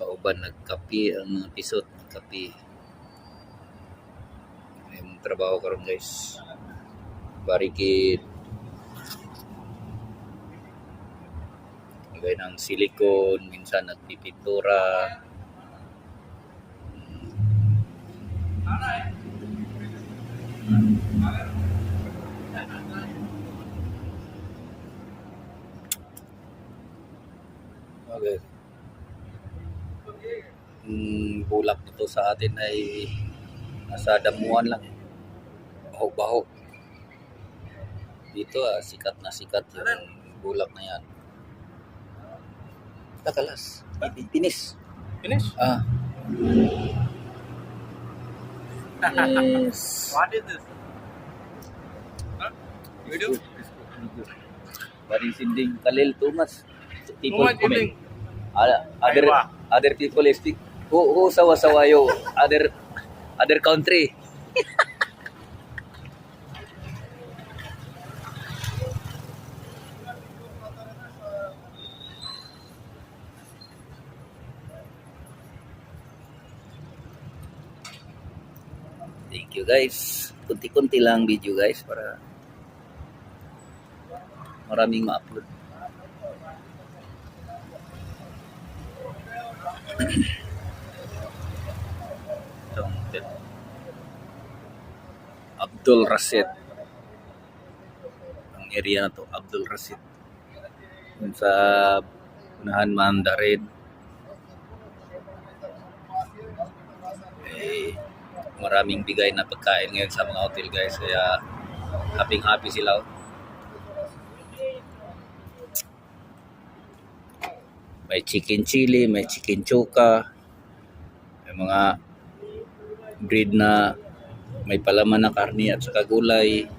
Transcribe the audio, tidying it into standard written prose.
kauban nagkapi ang mga pisot, nagkapi. May trabaho karon guys. Barikid. Lagay ng silicone, minsan nagpipintura. Okay. Bulak nito sa atin ay nasa damuhan lang. Baho-baho. Dito sikat na sikat yung bulak na yan. Takalas. Finish. Finish? Yes. What is this? Huh? Video? Very sinding Khalil too much. Too much eating. Other people speak. Who sawa-sawayo? Other country. Thank you guys. Kunti-kunti lang video guys para maraming ma-upload. Abdul Rasid. Ang area na to, Abdul Rasid. Yun sa unahan Mandarin. Maraming bigay na pagkain ngayon sa mga hotel guys, kaya happy sila. May chicken chili, may chicken chuka, may mga breed na may palaman na karne at saka gulay.